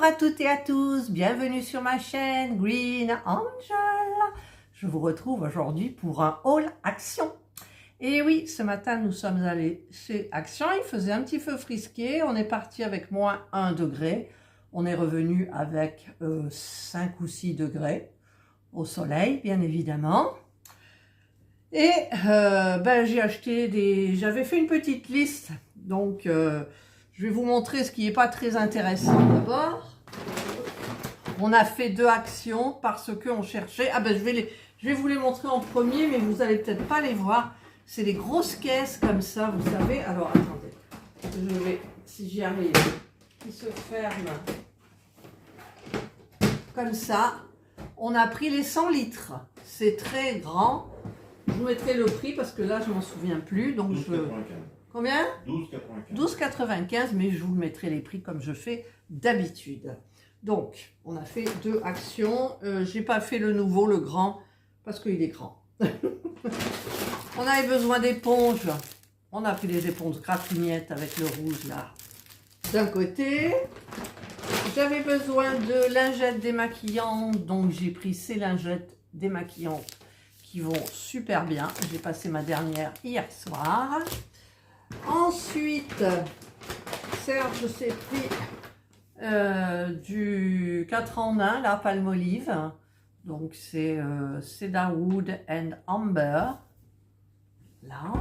à toutes et à tous, bienvenue sur ma chaîne Green Angel. Je vous retrouve aujourd'hui pour un haul Action. Et oui, ce matin nous sommes allés chez Action, il faisait un petit feu frisqué, on est parti avec moins 1 degré, on est revenu avec 5 ou 6 degrés au soleil bien évidemment. Et j'ai acheté j'avais fait une petite liste, donc je vais vous montrer ce qui n'est pas très intéressant d'abord. On a fait 2 actions parce qu'on cherchait, je vais vous les montrer en premier, mais vous n'allez peut-être pas les voir. C'est des grosses caisses comme ça, vous savez. Alors attendez, je vais, si j'y arrive, qui se ferment comme ça. On a pris les 100 litres, c'est très grand. Je vous mettrai le prix parce que là je m'en souviens plus. Donc 12,95. Combien? 12,95. 12,95, mais je vous mettrai les prix comme je fais d'habitude. Donc, on a fait 2 actions. J'ai pas fait le nouveau, le grand, parce qu'il est grand. On avait besoin d'éponges. On a pris des éponges graphignettes avec le rouge là d'un côté. J'avais besoin de lingettes démaquillantes, donc j'ai pris ces lingettes démaquillantes qui vont super bien. J'ai passé ma dernière hier soir. Ensuite, Serge s'est pris du 4 en 1, la Palmolive. Donc c'est Cedarwood and Amber. Là.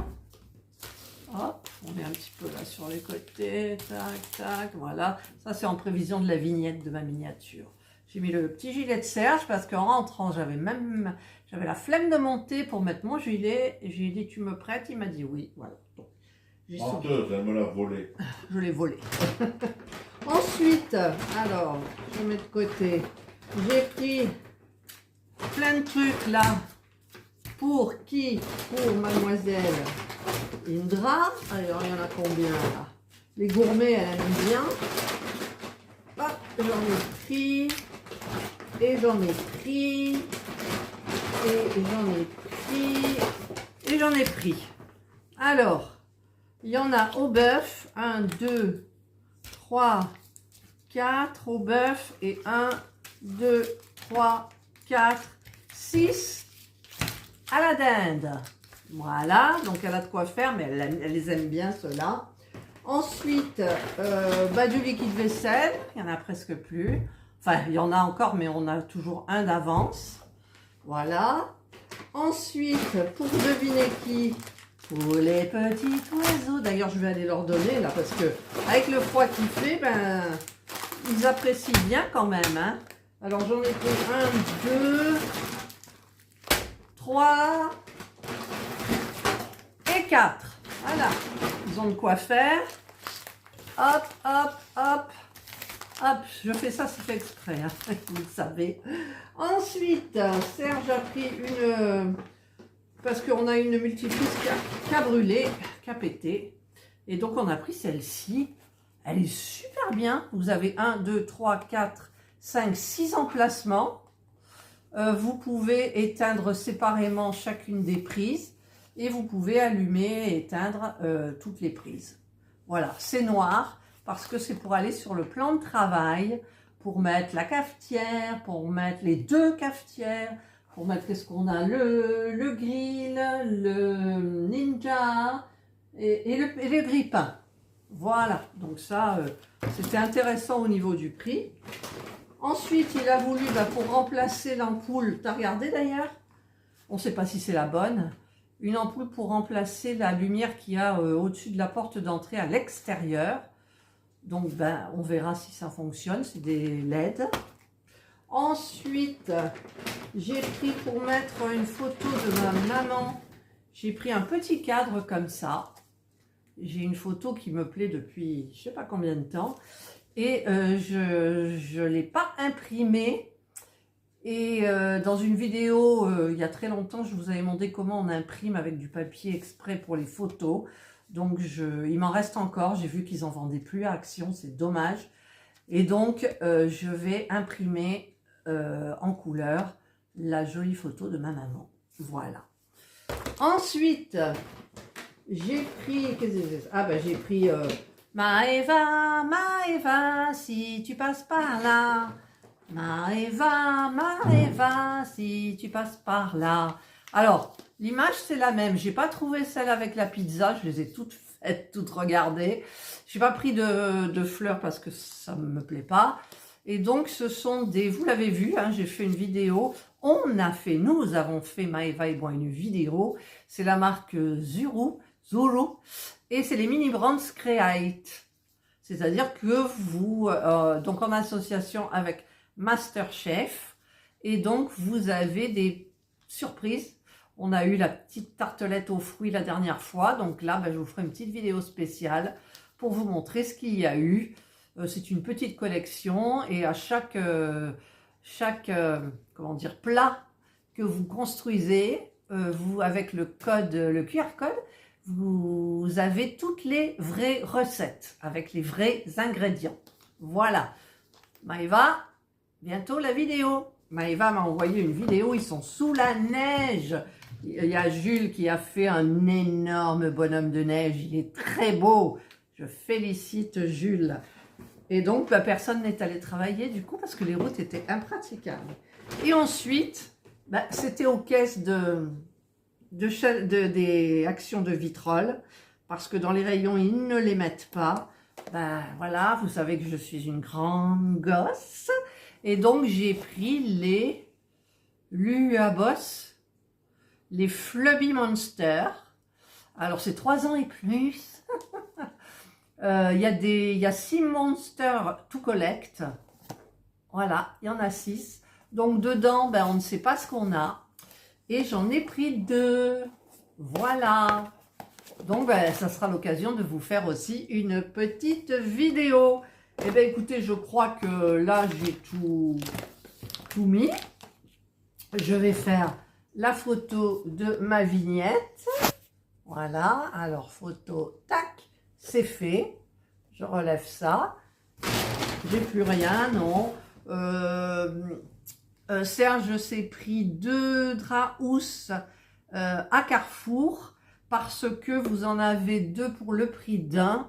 Hop, on est un petit peu là sur les côtés. Tac, tac, voilà. Ça c'est en prévision de la vignette de ma miniature. J'ai mis le petit gilet de Serge parce qu'en rentrant, j'avais la flemme de monter pour mettre mon gilet. Et j'ai dit, tu me prêtes? Il m'a dit oui. Voilà. Donc, menteuse, elle me l'a volé. Je l'ai volé. Ensuite, alors, je mets de côté. J'ai pris plein de trucs là. Pour qui? Pour mademoiselle Indra. Alors, il y en a combien là? Les gourmets, elle aime bien. Hop, j'en ai pris. Et j'en ai pris. Et j'en ai pris. Et j'en ai pris. Alors, il y en a au bœuf. 1, 2, 3, 4 au bœuf. Et 1, 2, 3, 4, 6 à la dinde. Voilà, donc elle a de quoi faire, mais elle les aime bien ceux-là. Ensuite, du liquide vaisselle, il n'y en a presque plus. Enfin, il y en a encore, mais on a toujours un d'avance. Voilà. Ensuite, pour deviner qui? Pour les petits oiseaux. D'ailleurs, je vais aller leur donner là, parce que avec le froid qu'il fait, ils apprécient bien quand même. Hein. Alors, j'en ai pris 1, 2, 3 et 4. Voilà. Ils ont de quoi faire. Hop, hop, hop. Hop, je fais ça, c'est fait exprès, hein, vous le savez. Ensuite, Serge a pris une... parce qu'on a une multiprise qui a brûlé, qui a pété. Et donc, on a pris celle-ci. Elle est super bien. Vous avez 1, 2, 3, 4, 5, 6 emplacements. Vous pouvez éteindre séparément chacune des prises. Et vous pouvez allumer et éteindre toutes les prises. Voilà, c'est noir. Parce que c'est pour aller sur le plan de travail, pour mettre la cafetière, pour mettre les 2 cafetières, pour mettre, qu'est-ce qu'on a, le grill, le ninja et le grille-pain. Voilà, donc ça, c'était intéressant au niveau du prix. Ensuite, il a voulu, pour remplacer l'ampoule, tu as regardé d'ailleurs? On ne sait pas si c'est la bonne. Une ampoule pour remplacer la lumière qu'il y a au-dessus de la porte d'entrée à l'extérieur. Donc, on verra si ça fonctionne. C'est des LED. Ensuite, j'ai pris pour mettre une photo de ma maman. J'ai pris un petit cadre comme ça. J'ai une photo qui me plaît depuis je ne sais pas combien de temps. Et je ne l'ai pas imprimée. Et dans une vidéo, il y a très longtemps, je vous avais demandé comment on imprime avec du papier exprès pour les photos. Donc, il m'en reste encore. J'ai vu qu'ils n'en vendaient plus à Action. C'est dommage. Et donc, je vais imprimer en couleur la jolie photo de ma maman. Voilà. Ensuite, j'ai pris... j'ai pris Maëva, si tu passes par là. Maëva, si tu passes par là. Alors, l'image, c'est la même. J'ai pas trouvé celle avec la pizza. Je les ai toutes faites, toutes regardées. J'ai pas pris de fleurs parce que ça me plaît pas. Et donc, ce sont des... Vous l'avez vu, hein, j'ai fait une vidéo. Nous avons fait, Maëva et moi, une vidéo. C'est la marque Zuru. Et c'est les Mini Brands Create. C'est-à-dire que vous... donc, en association avec MasterChef. Et donc, vous avez des surprises. On a eu la petite tartelette aux fruits la dernière fois. Donc là, je vous ferai une petite vidéo spéciale pour vous montrer ce qu'il y a eu. C'est une petite collection et à chaque comment dire, plat que vous construisez, vous avec le QR code, vous avez toutes les vraies recettes avec les vrais ingrédients. Voilà. Maëva, bientôt la vidéo. Maëva m'a envoyé une vidéo, ils sont sous la neige. Il y a Jules qui a fait un énorme bonhomme de neige, il est très beau. Je félicite Jules. Et donc, personne n'est allé travailler du coup parce que les routes étaient impraticables. Et ensuite, c'était aux caisses des actions de Vitrolles parce que dans les rayons, ils ne les mettent pas. Voilà, vous savez que je suis une grande gosse. Et donc, j'ai pris les Luabos, les Flubby Monster. Alors, c'est 3 ans et plus. Il y a 6 monsters to collect. Voilà, il y en a 6. Donc, dedans, on ne sait pas ce qu'on a. Et j'en ai pris 2. Voilà. Donc, ça sera l'occasion de vous faire aussi une petite vidéo. Eh bien, écoutez, je crois que là, j'ai tout mis. Je vais faire la photo de ma vignette. Voilà. Alors, photo, tac, c'est fait. Je relève ça. J'ai plus rien, non. Serge s'est pris 2 draps housses à Carrefour parce que vous en avez 2 pour le prix d'un.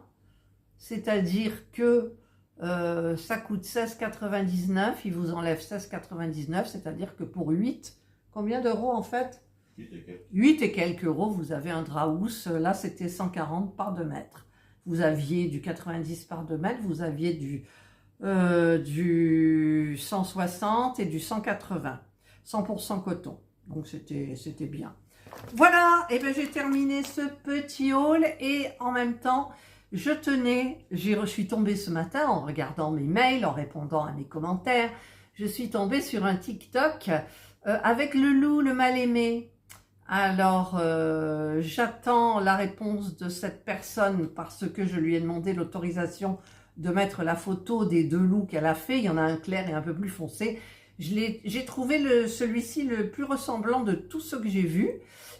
C'est-à-dire que ça coûte 16,99, il vous enlève 16,99, c'est-à-dire que pour 8, combien d'euros en fait? 8 et quelques euros, vous avez un drap housse. Là, c'était 140 par 2 mètres. Vous aviez du 90 par 2 mètres, vous aviez du 160 et du 180. 100% coton. Donc, c'était bien. Voilà, et j'ai terminé ce petit haul et en même temps, je suis tombée ce matin en regardant mes mails, en répondant à mes commentaires. Je suis tombée sur un TikTok avec le loup, le mal-aimé. Alors, j'attends la réponse de cette personne parce que je lui ai demandé l'autorisation de mettre la photo des 2 loups qu'elle a fait. Il y en a un clair et un peu plus foncé. J'ai trouvé celui-ci le plus ressemblant de tous ceux que j'ai vus.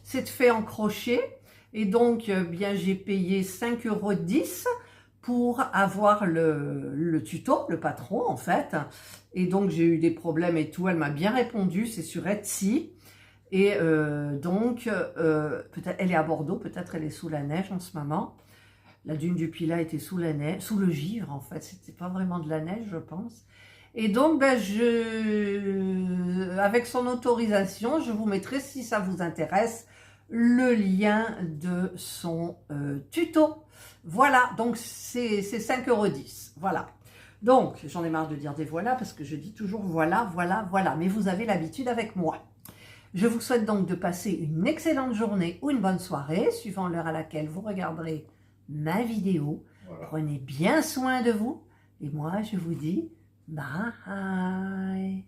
C'est fait en crochet. Et donc, j'ai payé 5,10 € pour avoir le tuto, le patron en fait. Et donc, j'ai eu des problèmes et tout. Elle m'a bien répondu, c'est sur Etsy. Et peut-être elle est à Bordeaux, peut-être elle est sous la neige en ce moment. La dune du Pilat était sous la neige, sous le givre en fait. C'était pas vraiment de la neige, je pense. Et donc, avec son autorisation, je vous mettrai, si ça vous intéresse, le lien de son tuto. Voilà, donc c'est 5,10 €. Voilà. Donc, j'en ai marre de dire des voilà, parce que je dis toujours voilà, voilà, voilà. Mais vous avez l'habitude avec moi. Je vous souhaite donc de passer une excellente journée ou une bonne soirée, suivant l'heure à laquelle vous regarderez ma vidéo. Voilà. Prenez bien soin de vous. Et moi, je vous dis bye.